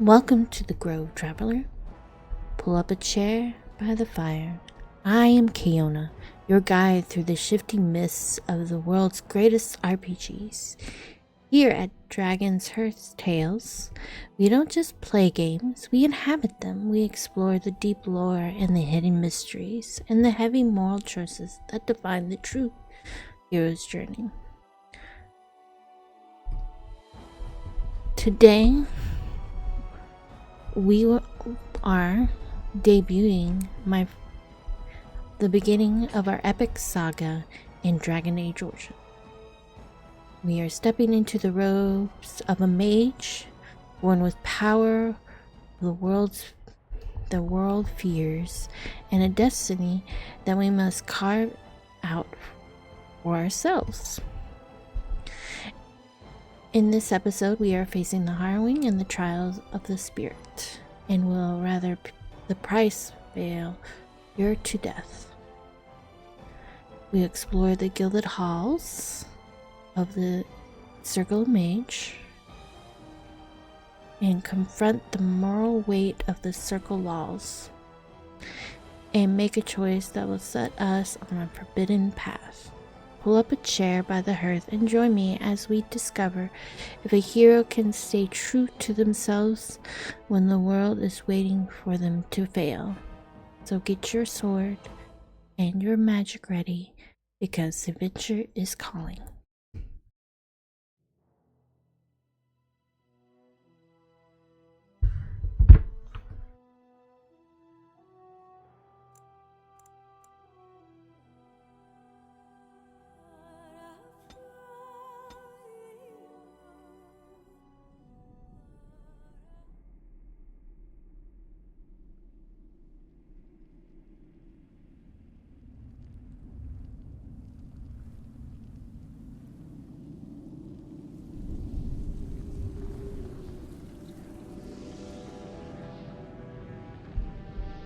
Welcome to the Grove, traveler. Pull up a chair by the fire. I am Kiona, your guide through the shifting mists of the world's greatest RPGs. Here at Dragon Hearth Tales, we don't just play games, we inhabit them. We explore the deep lore and the hidden mysteries and the heavy moral choices that define the true hero's journey. Today, we are debuting the beginning of our epic saga in Dragon Age Origin. We are stepping into the robes of a mage, born with power the world fears, and a destiny that we must carve out for ourselves. In this episode, we are facing the harrowing and the trials of the spirit, and will rather the price failure to death. We explore the gilded halls of the Circle of Mage and confront the moral weight of the circle laws and make a choice that will set us on a forbidden path. Pull up a chair by the hearth and join me as we discover if a hero can stay true to themselves when the world is waiting for them to fail. So get your sword and your magic ready, because adventure is calling.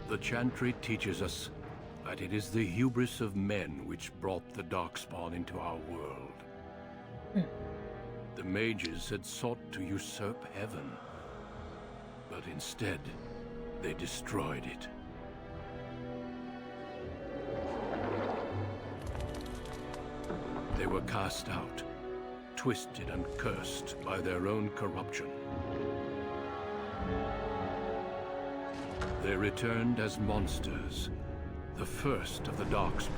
The Chantry teaches us that it is the hubris of men which brought the Darkspawn into our world. The mages had sought to usurp heaven, but instead, they destroyed it. They were cast out, twisted and cursed by their own corruption. They returned as monsters, the first of the Darkspawn.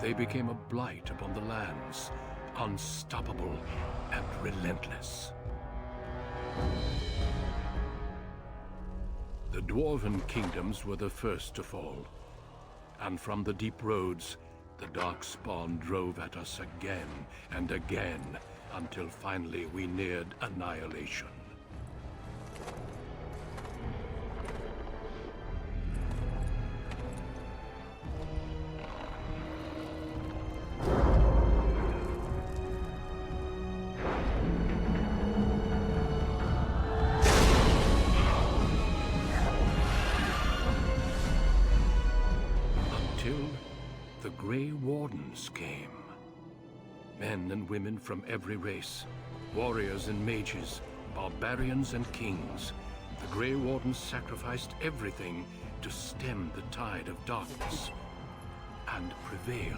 They became a blight upon the lands, unstoppable and relentless. The Dwarven kingdoms were the first to fall, and from the deep roads, the Darkspawn drove at us again and again, until finally we neared annihilation. Until the Grey Wardens came. Men and women from every race, warriors and mages, barbarians and kings. The Grey Wardens sacrificed everything to stem the tide of darkness, and prevailed.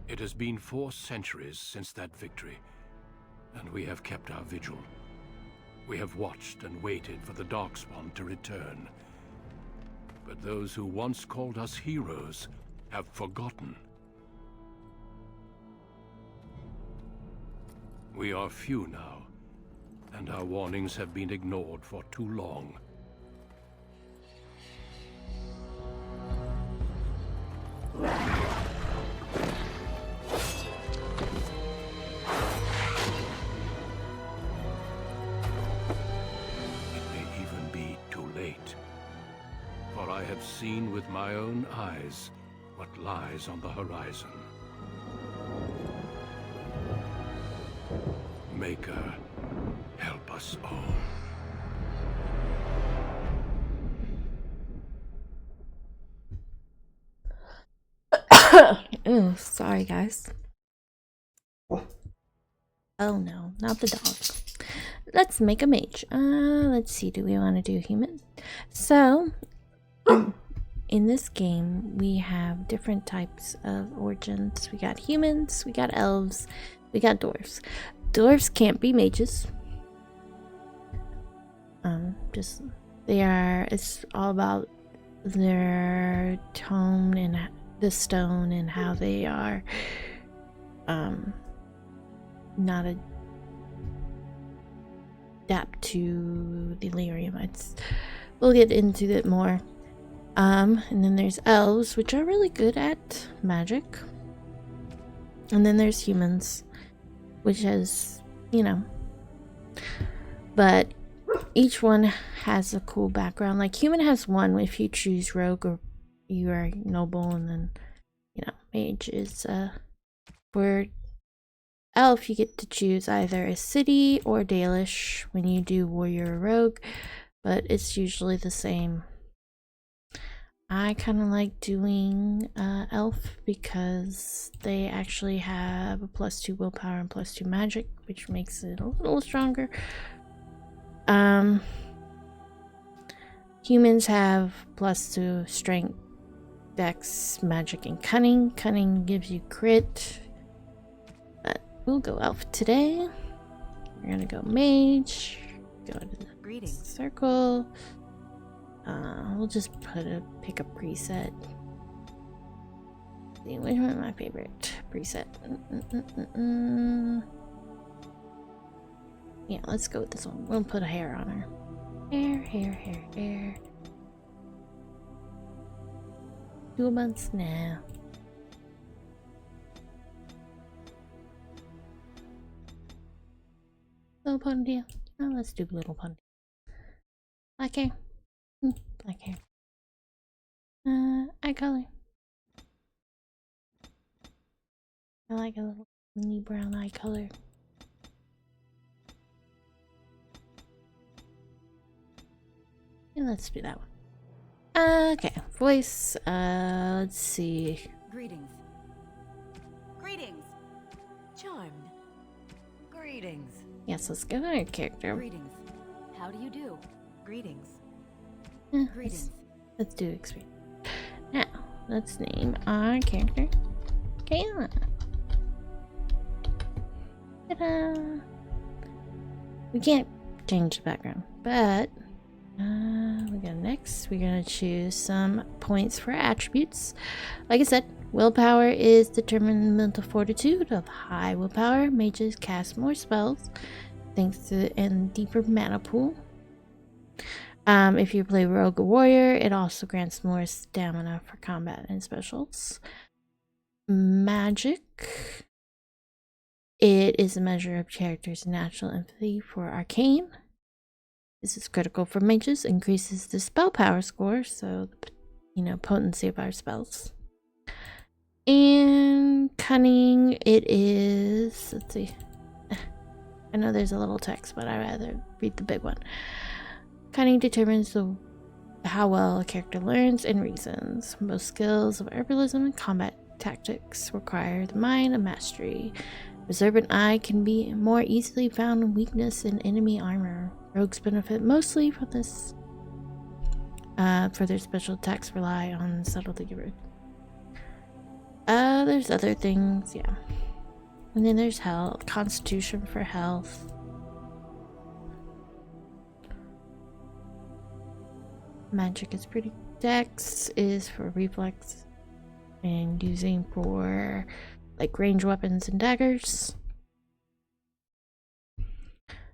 It has been 4 centuries since that victory, and we have kept our vigil. We have watched and waited for the Darkspawn to return. But those who once called us heroes have forgotten. We are few now, and our warnings have been ignored for too long. seen with my own eyes what lies on the horizon. Maker, help us all. Oh, sorry guys. Oh no, not the dog. Let's make a mage. Let's see, do we want to do human? So, in this game, we have different types of origins. We got humans, we got elves, we got dwarves. Dwarves can't be mages. It's all about their tone and the stone and how they are not adapt to the lyrium. We'll get into it more. And then there's elves, which are really good at magic. And then there's humans, which has, but each one has a cool background. Like human has one if you choose rogue or you are noble, and then mage is for elf you get to choose either a city or Dalish when you do warrior or rogue, but it's usually the same. I kind of like doing elf because they actually have a +2 willpower and +2 magic, which makes it a little stronger. Humans have +2 strength, dex, magic, and cunning. Cunning gives you crit. But we'll go elf today. We're gonna go mage. Go to the circle. We'll just pick a preset. See, which one my favorite preset? Yeah, let's go with this one. We'll put a hair on her. Hair. 2 months now. Little ponytail. Oh, let's do little ponytail. Black hair. Black hair. Eye color. I like a little mini brown eye color. And let's do that one. Okay, voice. Let's see. Greetings. Charmed. Greetings. Yes, let's go to our character. Greetings. How do you do? Greetings. Greetings. Let's do experience. Now, let's name our character Kayla. Ta-da! We can't change the background, but we got next. We're gonna choose some points for attributes. Like I said, willpower is determined in mental fortitude. Of high willpower, mages cast more spells thanks to and deeper mana pool. If you play rogue or warrior, it also grants more stamina for combat and specials. Magic. It is a measure of character's natural empathy for arcane. This is critical for mages, increases the spell power score, so potency of our spells. And cunning, it is, let's see. I know there's a little text, but I'd rather read the big one. Cunning determines how well a character learns and reasons. Most skills of herbalism and combat tactics require the mind of mastery. Reserve and eye can be more easily found in weakness in enemy armor. Rogues benefit mostly from this. For their special attacks rely on subtlety. There's other things, yeah. And then there's health, constitution for health. Magic is pretty. Dex is for reflex and using for like range weapons and daggers.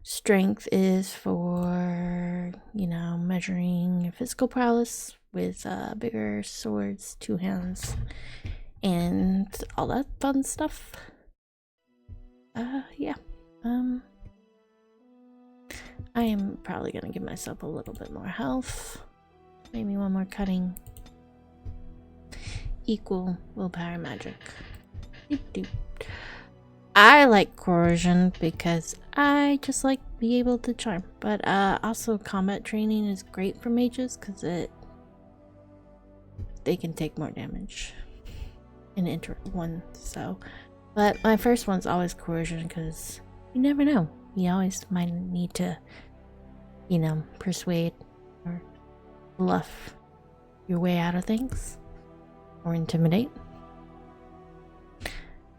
Strength is for, measuring physical prowess with bigger swords, 2 hands, and all that fun stuff. Yeah. I am probably gonna give myself a little bit more health. Maybe one more cutting. equal willpower magic. Doop. I like coercion because I just like be able to charm, but also combat training is great for mages because they can take more damage in enter one. So, but my first one's always coercion because you never know. You always might need to, you know, persuade or bluff your way out of things or intimidate.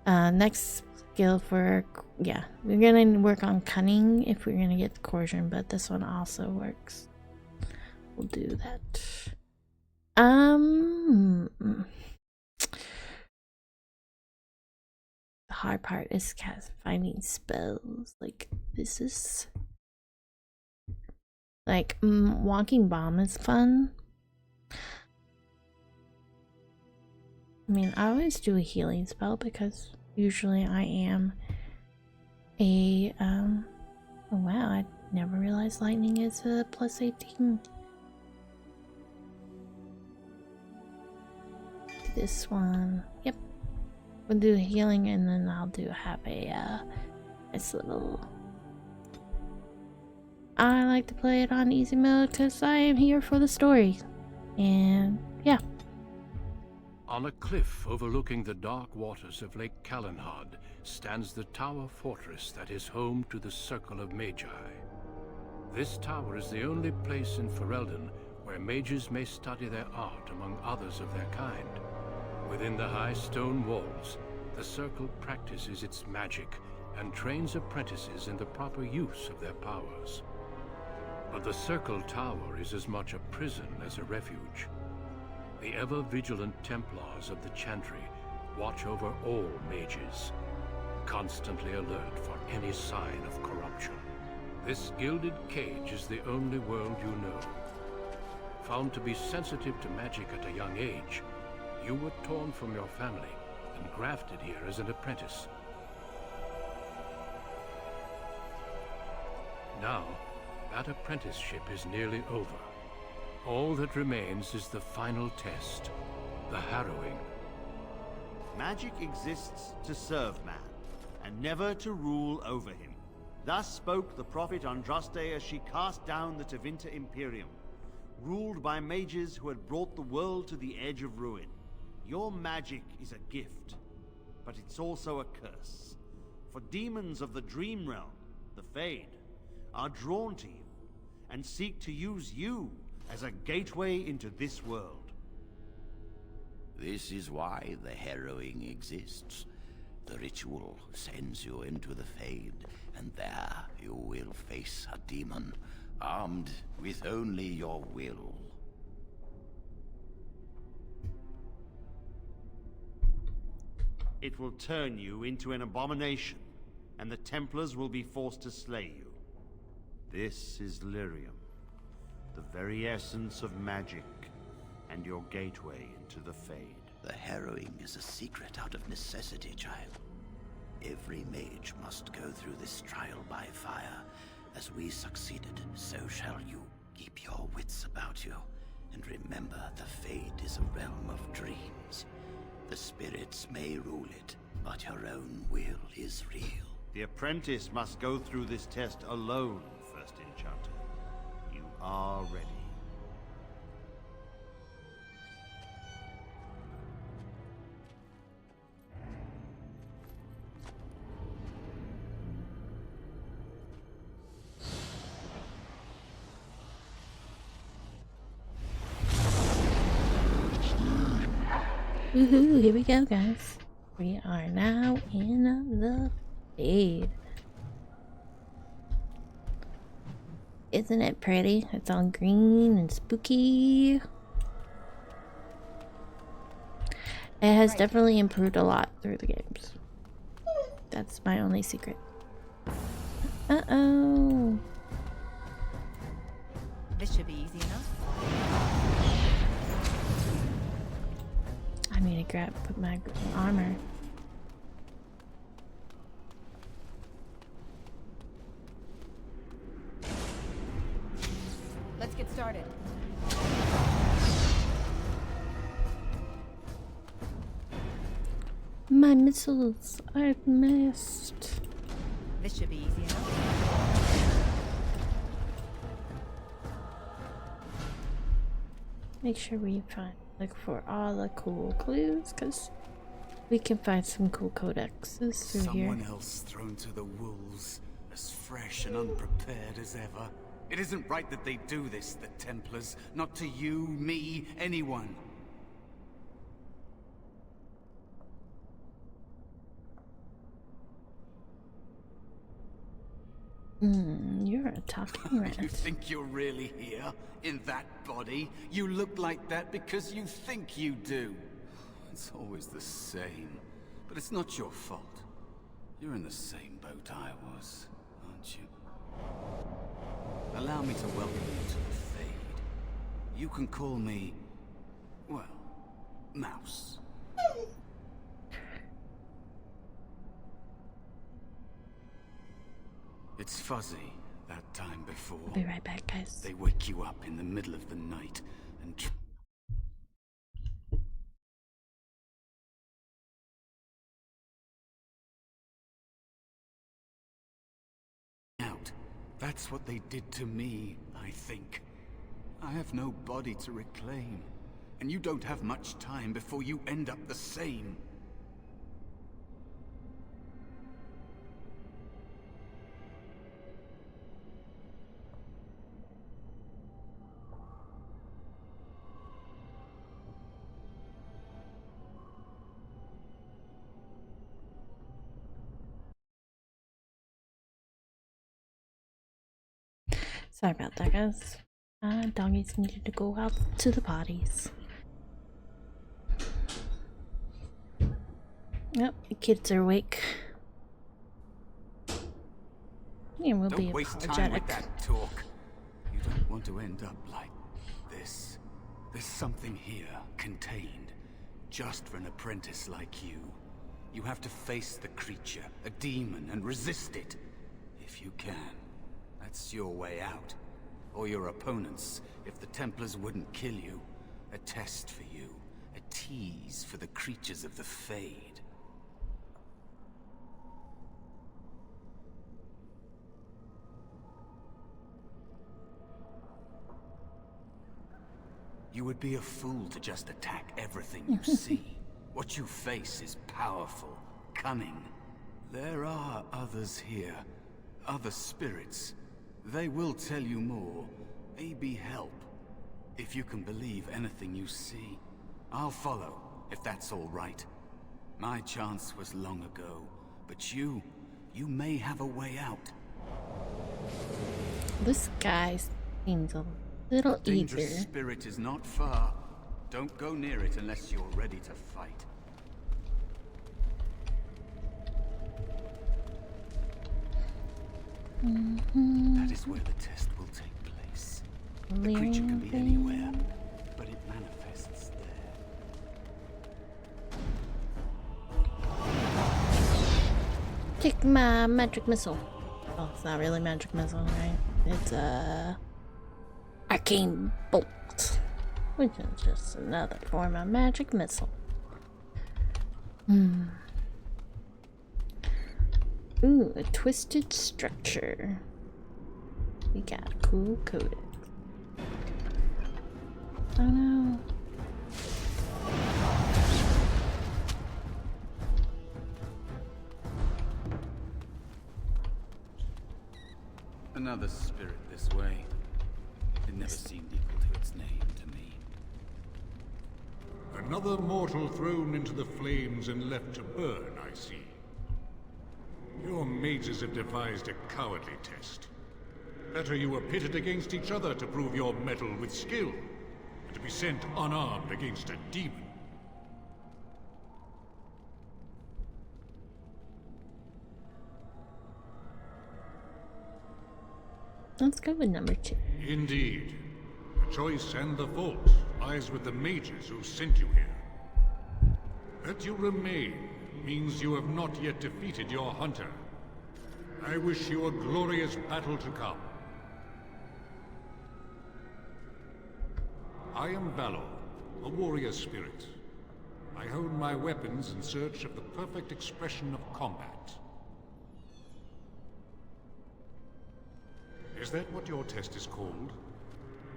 Next skill for, yeah, we're gonna work on cunning if we're gonna get coercion, but this one also works. We'll do that. The hard part is finding spells. Like, this is like walking bomb is fun. I mean, I always do a healing spell because usually I am a oh wow, I never realized lightning is a plus 18. This one, yep. We'll do healing and then I'll have a nice little. I like to play it on easy mode because I am here for the story, and yeah. On a cliff overlooking the dark waters of Lake Calenhad stands the tower fortress that is home to the Circle of Magi. This tower is the only place in Ferelden where mages may study their art among others of their kind. Within the high stone walls, the Circle practices its magic and trains apprentices in the proper use of their powers. But the Circle Tower is as much a prison as a refuge. The ever-vigilant Templars of the Chantry watch over all mages, constantly alert for any sign of corruption. This gilded cage is the only world you know. Found to be sensitive to magic at a young age, you were torn from your family and grafted here as an apprentice. Now, that apprenticeship is nearly over. All that remains is the final test, the harrowing. Magic exists to serve man, and never to rule over him. Thus spoke the prophet Andraste as she cast down the Tevinter Imperium, ruled by mages who had brought the world to the edge of ruin. Your magic is a gift, but it's also a curse. For demons of the Dream Realm, the Fade, are drawn to you, and seek to use you as a gateway into this world. This is why the harrowing exists. The ritual sends you into the Fade, and there you will face a demon, armed with only your will. It will turn you into an abomination, and the Templars will be forced to slay you. This is Lyrium, the very essence of magic, and your gateway into the Fade. The harrowing is a secret out of necessity, child. Every mage must go through this trial by fire. As we succeeded, so shall you. Keep your wits about you, and remember the Fade is a realm of dreams. The spirits may rule it, but your own will is real. The apprentice must go through this test alone, First Enchanter. You are ready. Woohoo, here we go, guys. We are now in the Fade. Isn't it pretty? It's all green and spooky. It has definitely improved a lot through the games. That's my only secret. Uh-oh. This should be easy enough. I need to put my armor. Let's get started. My missiles, I've missed. This should be easy enough. Make sure we look for all the cool clues, because we can find some cool codexes through here. Someone else thrown to the wolves, as fresh and unprepared as ever. It isn't right that they do this, the Templars. Not to you, me, anyone. You're a talking rat. You think you're really here? In that body? You look like that because you think you do. It's always the same. But it's not your fault. You're in the same boat I was, aren't you? Allow me to welcome you to the Fade. You can call me, well, Mouse. It's fuzzy, that time before. Be right back, guys. They wake you up in the middle of the night and out. That's what they did to me, I think. I have no body to reclaim, and you don't have much time before you end up the same. Sorry about that, guys. Doggies needed to go out to the potties. Yep, the kids are awake. Yeah, we'll be Don't waste time apologetic. with that talk. You don't want to end up like this. There's something here, contained, just for an apprentice like you. You have to face the creature, a demon, and resist it, if you can. That's your way out. Or your opponents, if the Templars wouldn't kill you. A test for you. A tease for the creatures of the Fade. You would be a fool to just attack everything you see. What you face is powerful, cunning. There are others here. Other spirits. They will tell you more, maybe help. If you can believe anything you see, I'll follow, if that's all right. My chance was long ago, but you may have a way out. This guy seems a little Dangerous eager. spirit is not far. Don't go near it unless you're ready to fight. That is where the test will take place. The creature can be anywhere, but it manifests there. Take my magic missile. Oh, it's not really magic missile, right? It's a arcane bolt, which is just another form of magic missile. Ooh, a twisted structure. We got a cool codex. Oh no. Another spirit this way. It never seemed equal to its name to me. Another mortal thrown into the flames and left to burn, I see. Your mages have devised a cowardly test. Better you were pitted against each other to prove your mettle with skill, and to be sent unarmed against a demon. Let's go with number 2. Indeed. The choice and the fault lies with the mages who sent you here. That you remain means you have not yet defeated your hunter. I wish you a glorious battle to come. I am Valor, a warrior spirit. I hone my weapons in search of the perfect expression of combat. Is that what your test is called?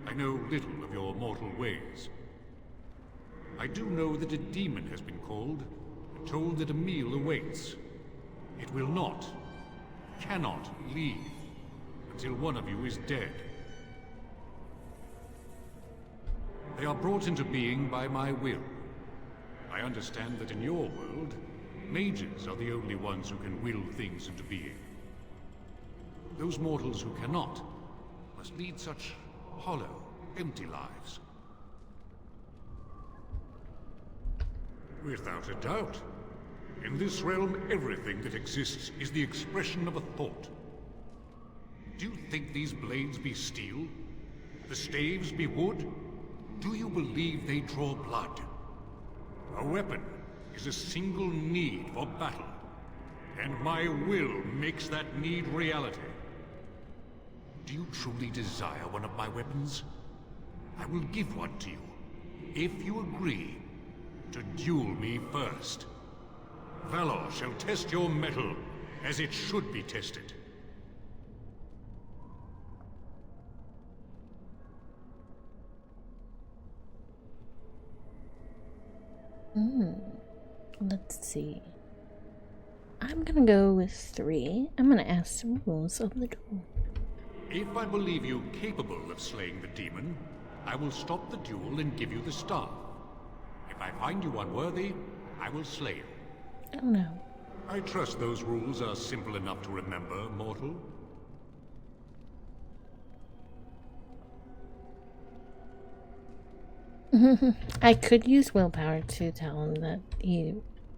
I know little of your mortal ways. I do know that a demon has been called, and told that a meal awaits. It will not, cannot leave, until one of you is dead. They are brought into being by my will. I understand that in your world, mages are the only ones who can will things into being. Those mortals who cannot must lead such hollow, empty lives. Without a doubt. In this realm, everything that exists is the expression of a thought. Do you think these blades be steel? The staves be wood? Do you believe they draw blood? A weapon is a single need for battle, and my will makes that need reality. Do you truly desire one of my weapons? I will give one to you, if you agree to duel me first. Valor shall test your mettle as it should be tested. Let's see. I'm gonna go with 3. I'm gonna ask the rules of the duel. If I believe you capable of slaying the demon, I will stop the duel and give you the staff. If I find you unworthy, I will slay you. Oh no. I trust those rules are simple enough to remember, mortal. I could use willpower to tell him that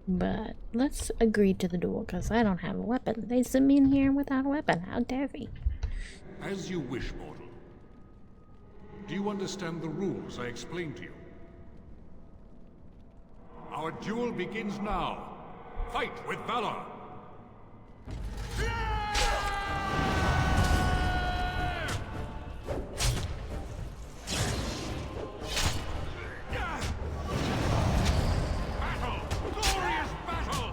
but let's agree to the duel because I don't have a weapon. They sent me in here without a weapon. How dare they? As you wish, mortal. Do you understand the rules I explained to you? Our duel begins now. Fight with valor! Battle! Glorious battle!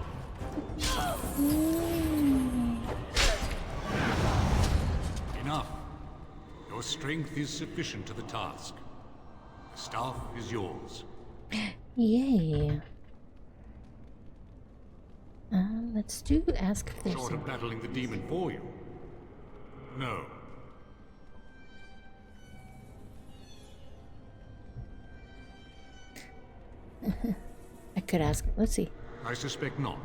Enough. Your strength is sufficient to the task. The staff is yours. Yay. Let's ask if there's Short of battling the demon for you? No. I could ask. Let's see. I suspect not.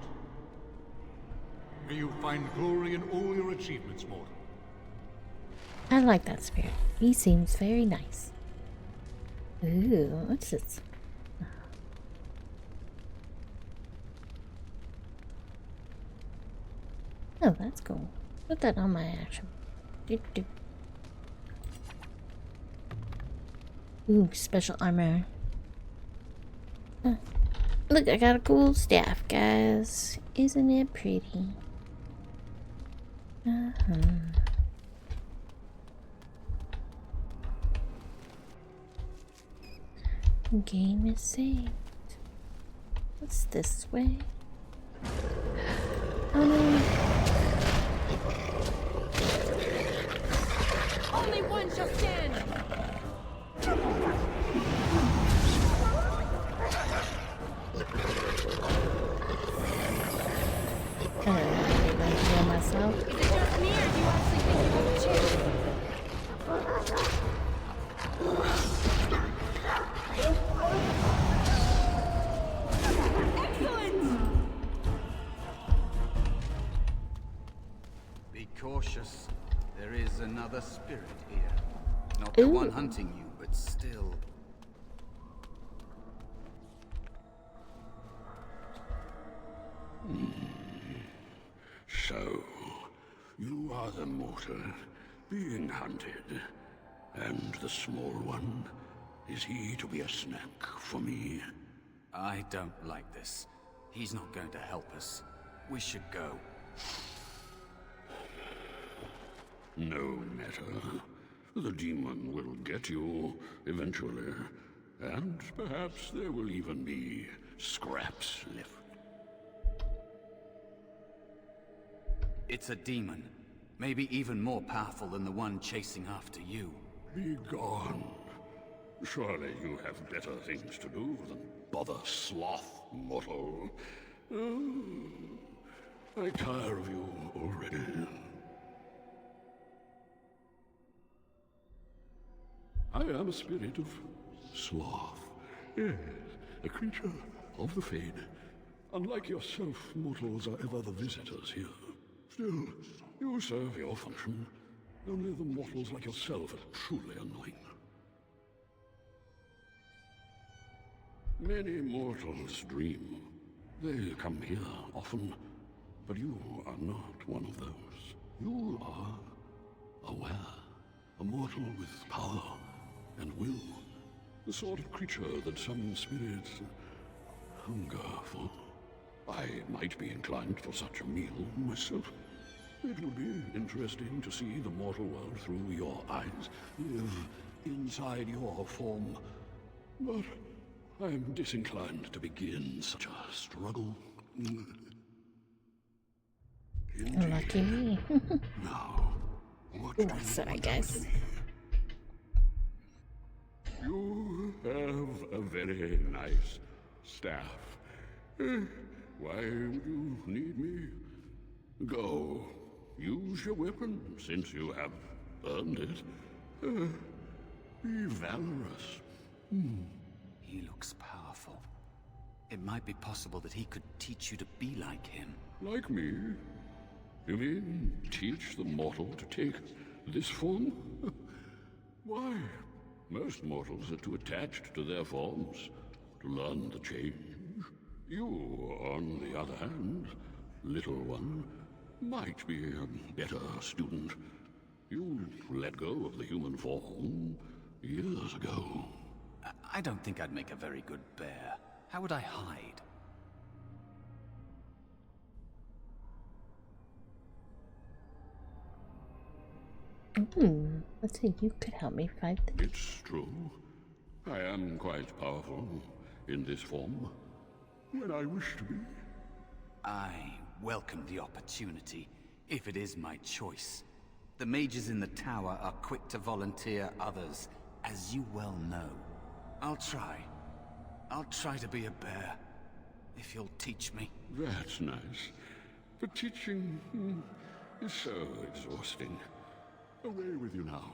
May you find glory in all your achievements, mortal. I like that spirit. He seems very nice. Ooh, what's this? Oh, that's cool. Put that on my action. Ooh, special armor. Look, I got a cool staff, guys. Isn't it pretty? Game is saved. What's this way? Oh no. Only one shall stand! I don't know myself. Is it just me, or do you actually think you have a chance? Excellent! Be cautious. There is another spirit here. Not the one hunting you, but still. So, you are the mortal being hunted. And the small one, is he to be a snack for me? I don't like this. He's not going to help us. We should go. No matter. The demon will get you eventually. And perhaps there will even be scraps left. It's a demon. Maybe even more powerful than the one chasing after you. Be gone. Surely you have better things to do than bother sloth, mortal. Oh, I tire of you already. I am a spirit of sloth. Yes, a creature of the Fade. Unlike yourself, mortals are ever the visitors here. Still, you serve your function. Only the mortals like yourself are truly annoying. Many mortals dream. They come here often, but you are not one of those. You are aware, a mortal with power and will, the sort of creature that some spirits hunger for. I might be inclined for such a meal myself. It would be interesting to see the mortal world through your eyes, live inside your form. But I am disinclined to begin such a struggle. Lucky me. Now, what do you Sorry, want guys. of me? You have a very nice staff. Why would you need me? Go. Use your weapon, since you have earned it. Be valorous. He looks powerful. It might be possible that he could teach you to be like him. Like me? You mean teach the mortal to take this form? Why? Most mortals are too attached to their forms to learn the change. You, on the other hand, little one, might be a better student. You let go of the human form years ago. I don't think I'd make a very good bear. How would I hide? Let's say you could help me fight this. It's true. I am quite powerful in this form. When I wish to be. I welcome the opportunity, if it is my choice. The mages in the tower are quick to volunteer others, as you well know. I'll try. I'll try to be a bear, if you'll teach me. That's nice. But teaching is so exhausting. Away with you now.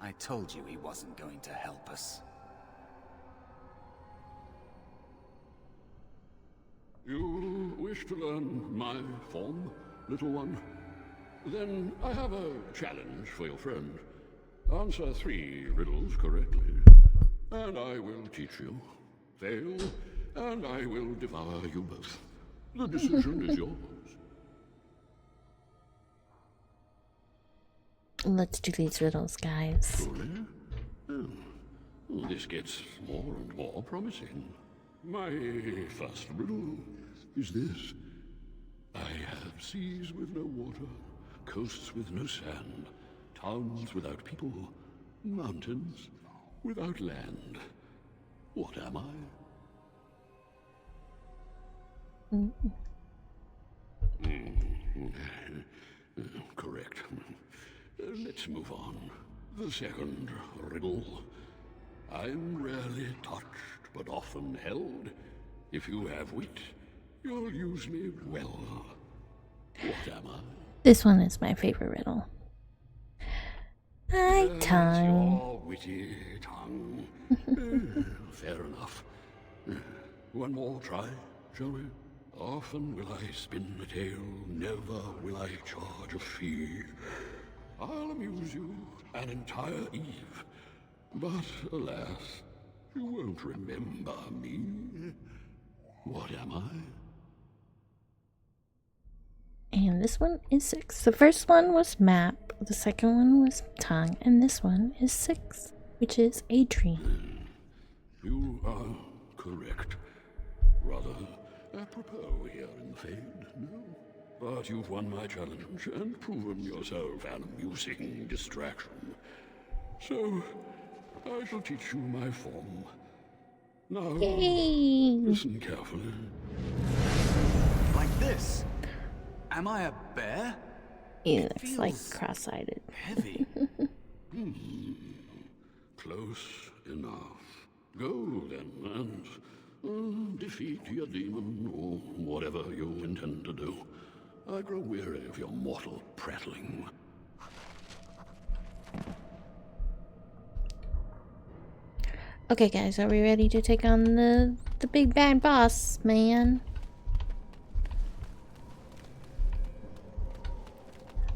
I told you he wasn't going to help us. You wish to learn my form, little one? Then I have a challenge for your friend. Answer 3 riddles correctly, and I will teach you. Fail, and I will devour you both. The decision is yours. Let's do these riddles, guys. Truly? This gets more and more promising. My first riddle is this. I have seas with no water, coasts with no sand, towns without people, mountains without land. What am I? Correct. Let's move on. The second riddle. I'm rarely touched, but often held. If you have wit, you'll use me well. What am I? This one is my favorite riddle. Hi, That's tongue. your witty tongue. Fair enough. One more try, shall we? Often will I spin a tale, never will I charge a fee. I'll amuse you an entire eve, but alas, you won't remember me. What am I? And this one is 6. The first one was map, the second one was tongue, and this one is 6, which is a dream. You are correct. Rather apropos here in the Fade, no? But you've won my challenge and proven yourself an amusing distraction. So, I shall teach you my form. Now, Yay! listen carefully. Like this? Am I a bear? He It looks like feels cross-eyed. heavy. Close enough. Go then, and defeat your demon, or whatever you intend to do. I grow weary of your mortal prattling. Okay, guys, are we ready to take on the big bad boss, man?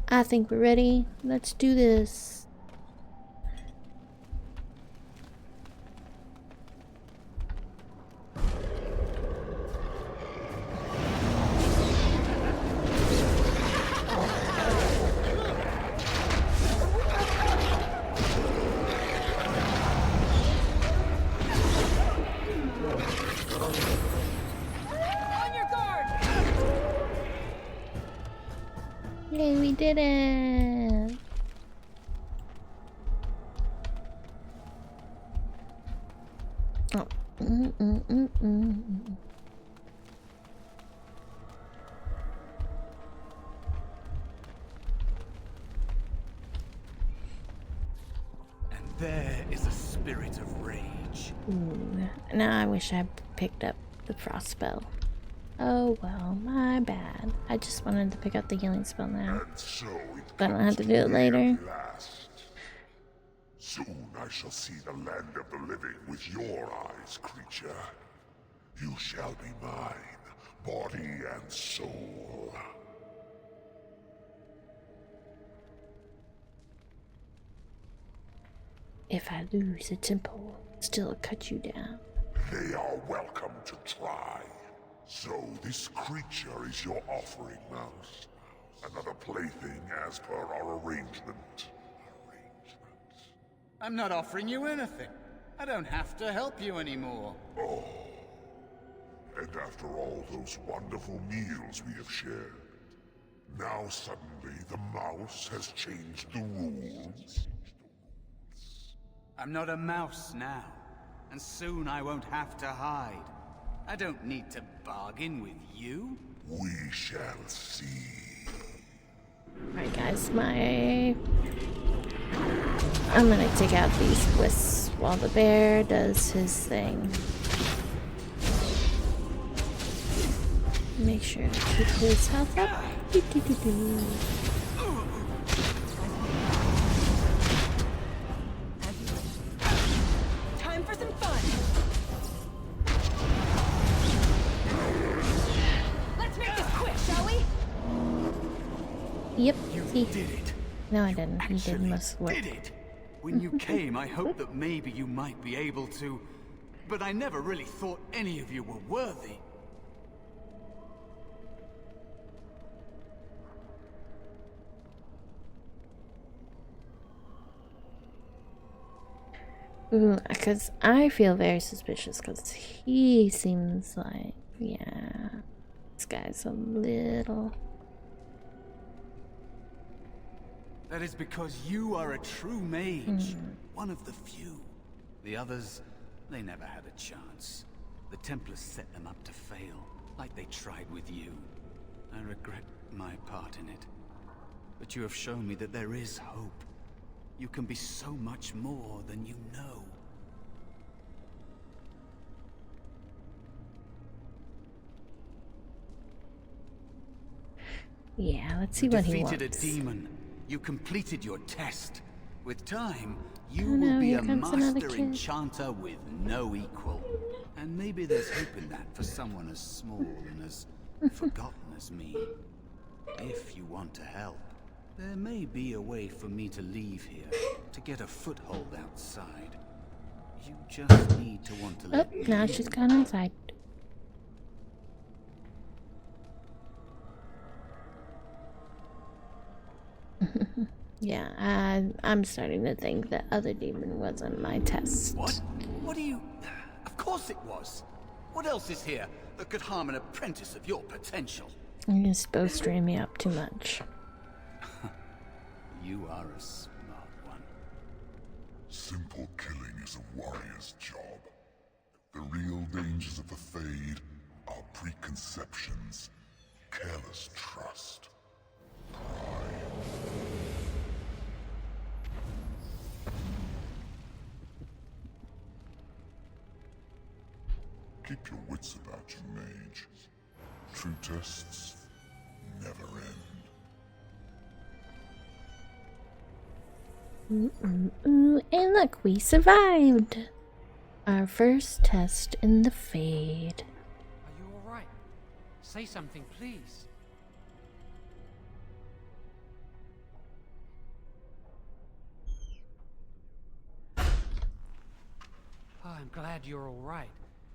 I think we're ready. Let's do this. Yay, we did it! Oh. And there is a spirit of rage. Ooh. Now I wish I picked up the frost spell. Oh well, my bad. I just wanted to pick up the healing spell now. And so But I don't have to do it later. last. Soon I shall see the land of the living with your eyes, creature. You shall be mine, body and soul. If I lose a temple, still cut you down. They are welcome to try. So this creature is your offering, Mouse. Another plaything as per our arrangement. I'm not offering you anything. I don't have to help you anymore. Oh. And after all those wonderful meals we have shared, now suddenly the mouse has changed the rules? I'm not a mouse now, and soon I won't have to hide. I don't need to bargain with you. We shall see. Alright guys, I'm gonna take out these wisps while the bear does his thing. Make sure to keep his health up. Time for some fun. Let's make this quick, shall we? Yep, You see? did it. No, I didn't. He Actually did most work. did it. When you came, I hoped that maybe you might be able to, but I never really thought any of you were worthy. Ooh, because I feel very suspicious because he seems like, yeah, this guy's a little... That is because you are a true mage. One of the few. The others, they never had a chance. The Templars set them up to fail, like they tried with you. I regret my part in it. But you have shown me that there is hope. You can be so much more than you know. Yeah, let's see what he wants. Defeated a demon. You completed your test. With time, you Oh no, will be here a comes another master kid. enchanter with no equal. And maybe there's hope in that for someone as small and as forgotten as me. If you want to help, there may be a way for me to leave here, to get a foothold outside. You just need to want to Oh, let me now in. she's gone inside. Yeah, I'm starting to think that other demon wasn't my test. What? What do you... Of course it was. What else is here that could harm an apprentice of your potential? You're supposed to strain me up too much. You are a smart one. Simple killing is a warrior's job. The real dangers of the Fade are preconceptions, careless trust, pride. Keep your wits about you, Mage. True tests never end. And look, we survived! Our first test in the Fade. Are you alright? Say something, please. Oh, I'm glad you're alright.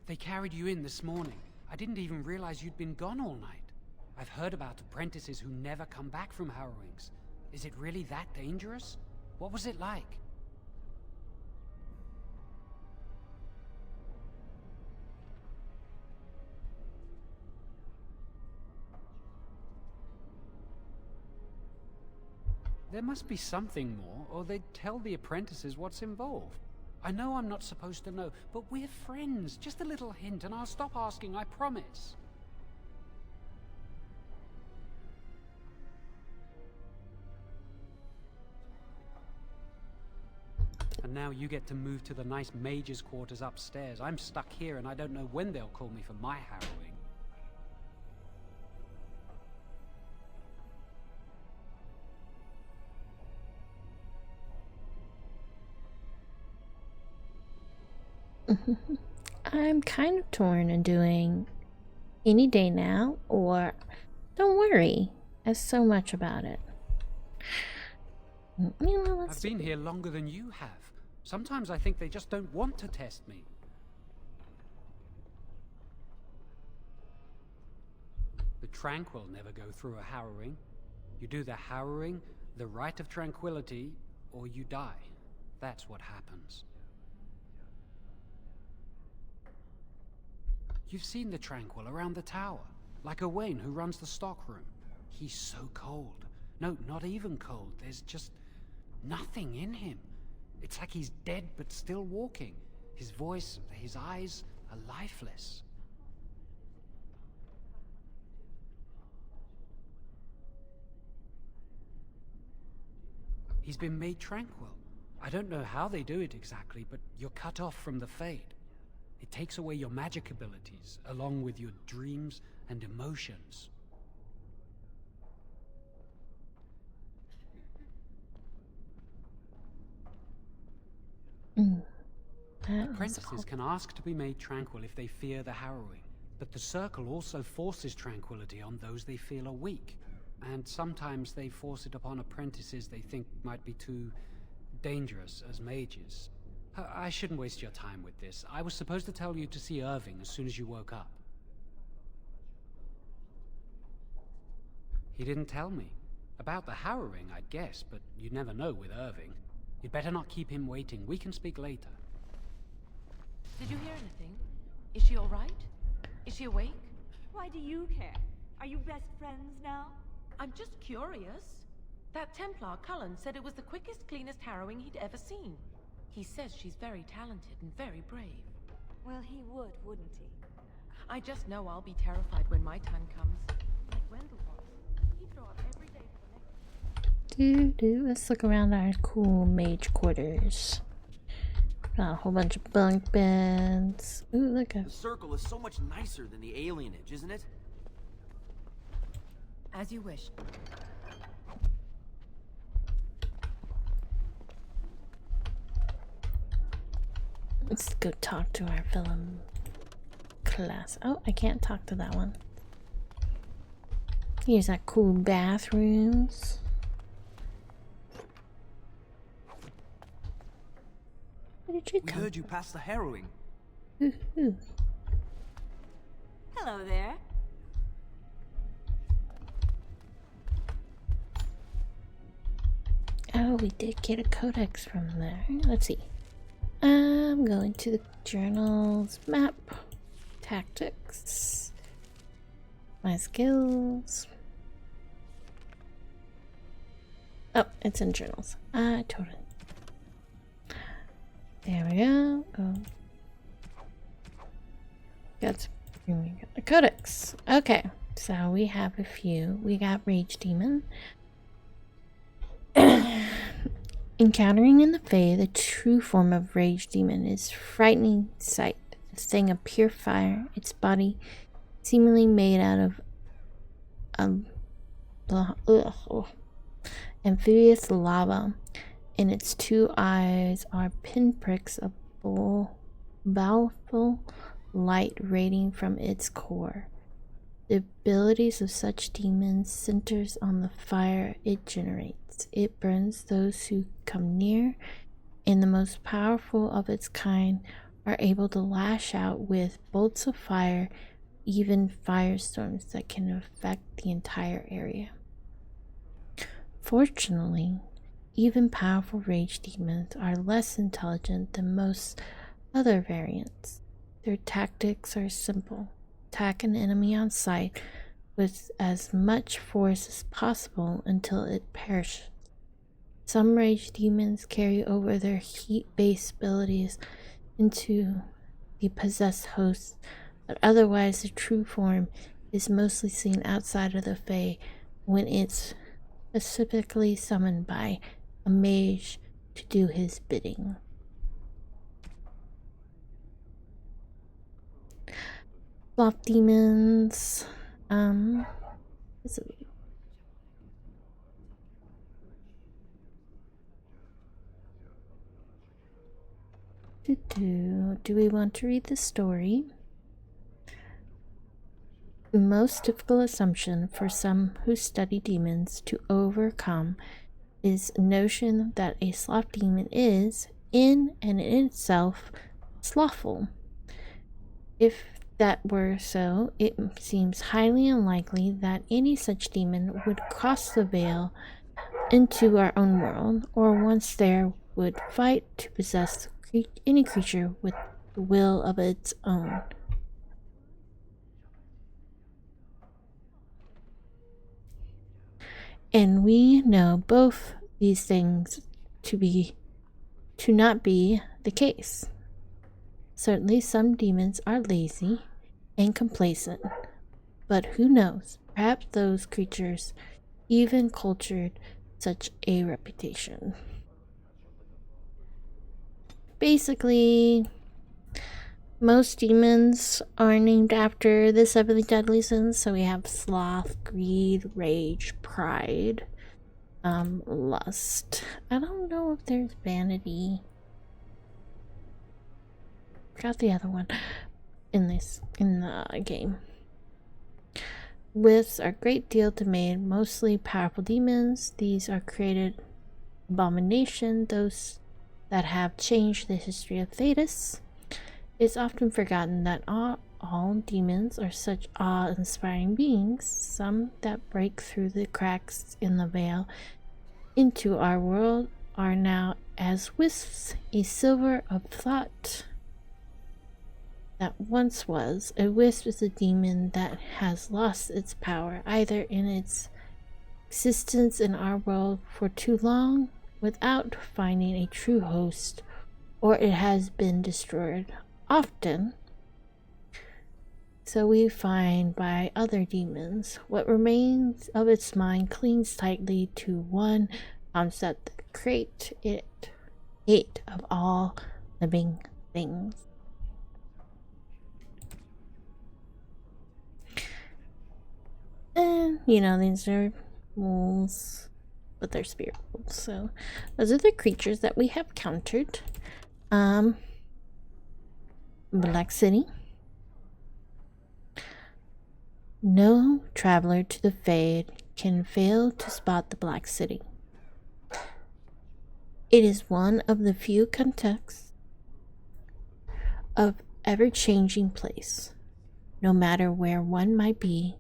They carried you in this morning. I didn't even realize you'd been gone all night. I've heard about apprentices who never come back from harrowings. Is it really that dangerous? What was it like? There must be something more, or they'd tell the apprentices what's involved. I know I'm not supposed to know, but we're friends. Just a little hint and I'll stop asking, I promise. And now you get to move to the nice mage's quarters upstairs. I'm stuck here and I don't know when they'll call me for my harrowing. I'm kind of torn in doing any day now or don't worry. There's so much about it. I've been here longer than you have. Sometimes I think they just don't want to test me. The Tranquil never go through a harrowing. You do the harrowing, the rite of tranquility, or you die. That's what happens. You've seen the Tranquil around the tower, like Owain who runs the stockroom. He's so cold. No, not even cold. There's just nothing in him. It's like he's dead but still walking. His voice, his eyes are lifeless. He's been made tranquil. I don't know how they do it exactly, but you're cut off from the Fade. It takes away your magic abilities, along with your dreams and emotions. Apprentices can ask to be made tranquil if they fear the harrowing, but the Circle also forces tranquility on those they feel are weak, and sometimes they force it upon apprentices they think might be too dangerous as mages. I shouldn't waste your time with this. I was supposed to tell you to see Irving as soon as you woke up. He didn't tell me. About the harrowing, I'd guess, but you'd never know with Irving. You'd better not keep him waiting. We can speak later. Did you hear anything? Is she alright? Is she awake? Why do you care? Are you best friends now? I'm just curious. That Templar, Cullen, said it was the quickest, cleanest harrowing he'd ever seen. He says she's very talented and very brave. Well, he would, wouldn't he? I just know I'll be terrified when my time comes. Like Wendell was. He'd throw up every day for the next... Let's look around our cool mage quarters. Got a whole bunch of bunk beds. Ooh, look at... The Circle is so much nicer than the alienage, isn't it? As you wish. Let's go talk to our film class. Oh, I can't talk to that one. Here's our cool bathrooms. Where did you We come heard you passed the harrowing. Ooh. Hello there. Oh, we did get a codex from there. Let's see. I'm going to the journals, map, tactics, my skills. Oh, it's in journals. I told it. There we go. Oh. Got the codex. Okay, so we have a few. We got Rage Demon. Encountering in the Fae, the true form of Rage Demon is frightening sight. A thing of pure fire, its body seemingly made out of amphibious lava, and its two eyes are pinpricks of baleful light radiating from its core. The abilities of such demons centers on the fire it generates. It burns those who come near, and the most powerful of its kind are able to lash out with bolts of fire, even firestorms that can affect the entire area. Fortunately, even powerful rage demons are less intelligent than most other variants. Their tactics are simple. Attack an enemy on sight with as much force as possible until it perishes. Some rage demons carry over their heat-based abilities into the possessed host, but otherwise the true form is mostly seen outside of the Fae when it's specifically summoned by a mage to do his bidding. Sloth demons. Do we want to read the story? The most difficult assumption for some who study demons to overcome is the notion that a sloth demon is, in and in itself, slothful. If that were so, it seems highly unlikely that any such demon would cross the veil into our own world, or once there would fight to possess any creature with the will of its own. And we know both these things to not be the case. Certainly some demons are lazy and complacent, but who knows, perhaps those creatures even cultured such a reputation. Basically, most demons are named after the seven deadly sins. So we have sloth, greed, rage, pride, lust. I don't know if there's vanity. Forgot the other one in the game. With a great deal to made, mostly powerful demons. These are created abomination, those that have changed the history of Thetis. It's often forgotten that all demons are such awe-inspiring beings. Some that break through the cracks in the veil into our world are now as wisps, a silver of thought that once was. A wisp is a demon that has lost its power, either in its existence in our world for too long without finding a true host, or it has been destroyed, often so we find by other demons. What remains of its mind clings tightly to one concept that creates it, hate of all living things. And these are wolves, but they're spirit wolves. So those are the creatures that we have countered. Black City. No traveler to the Fade can fail to spot the Black City. It is one of the few contexts of ever-changing place. No matter where one might be,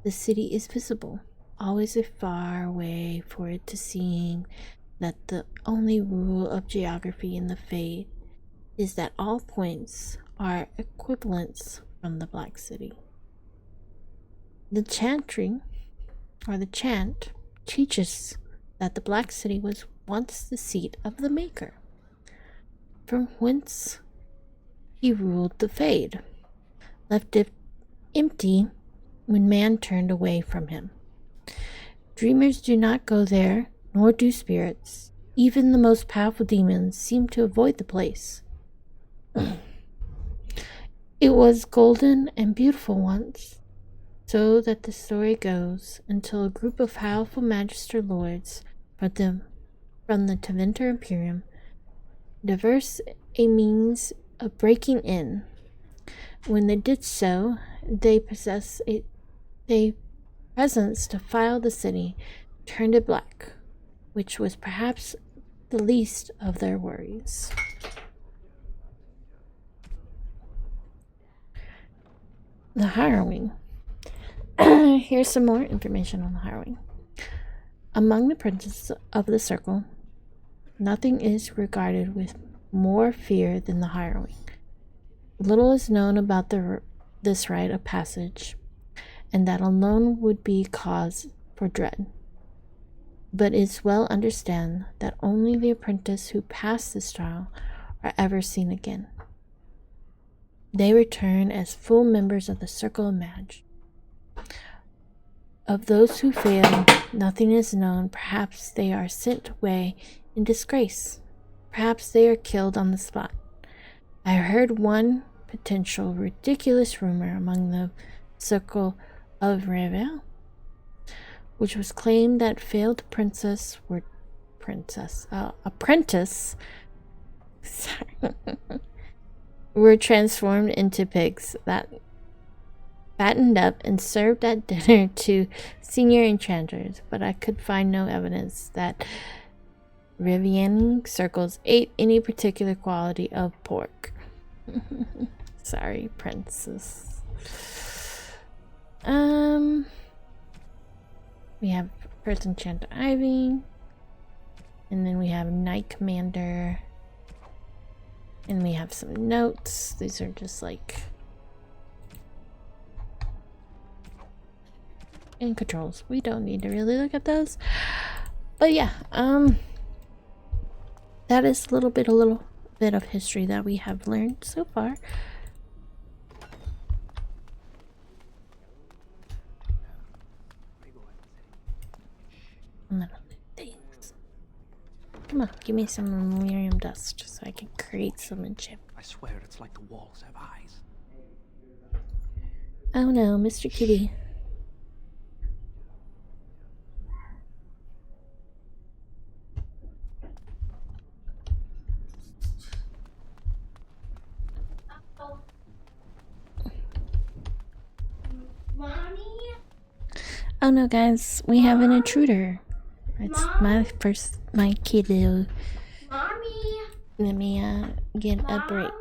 the city is visible, always a far way for it to seem that the only rule of geography in the Fade is that all points are equivalents from the Black City. The chantry, or the chant, teaches that the Black City was once the seat of the Maker, from whence he ruled the Fade. left it empty when man turned away from him. Dreamers do not go there, nor do spirits. Even the most powerful demons seem to avoid the place. It was golden and beautiful once, so that the story goes, until a group of powerful magister lords from the Tevinter Imperium devised a means of breaking in. When they did so, they possessed a presence to file the city, turned it black, which was perhaps the least of their worries. The harrowing. Here's some more information on the harrowing. Among the princes of the circle, nothing is regarded with more fear than the harrowing. Little is known about this rite of passage, and that alone would be cause for dread. But it's well understood that only the apprentice who pass this trial are ever seen again. They return as full members of the Circle of Mage. Of those who fail, nothing is known. Perhaps they are sent away in disgrace. Perhaps they are killed on the spot. I heard one potential ridiculous rumor among the Circle of Revel, which was claimed that failed apprentice were transformed into pigs that fattened up and served at dinner to senior enchanters, but I could find no evidence that Rivian circles ate any particular quality of pork. Sorry, princess. We have First Enchanter Ivy, and then we have Knight Commander, and we have some notes. These are just like and controls. We don't need to really look at those, but yeah, that is a little bit of history that we have learned so far. Little things. Come on, give me some Miriam dust so I can create some enchantment. I swear it's like the walls have eyes. Oh no, Mr. Kitty. Oh no, guys, we have an intruder. It's my kiddo. Mommy. Let me get a break.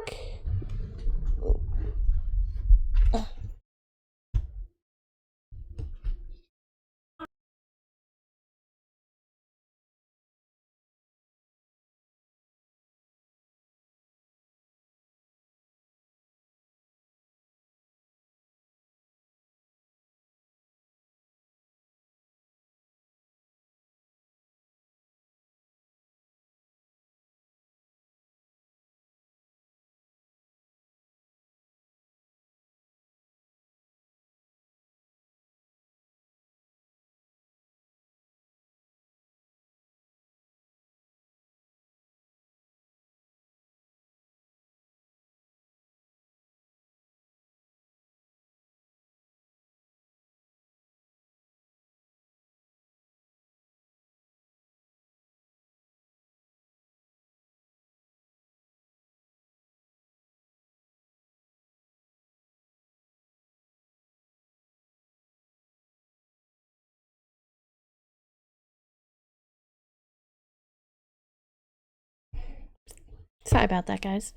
Sorry about that, guys.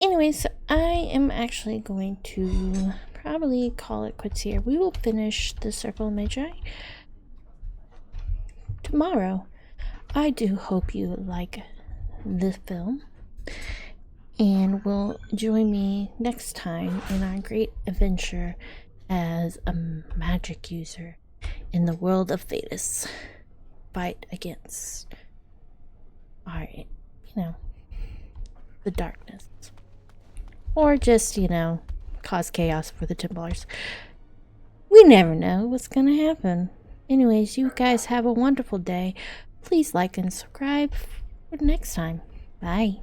Anyways, I am actually going to probably call it quits here. We will finish the Circle of Magi tomorrow. I do hope you like this film and will join me next time in our great adventure as a magic user in the world of Thetis. Fight against our, the darkness. Or just, cause chaos for the Templars. We never know what's gonna happen. Anyways, you guys have a wonderful day. Please like and subscribe for next time. Bye.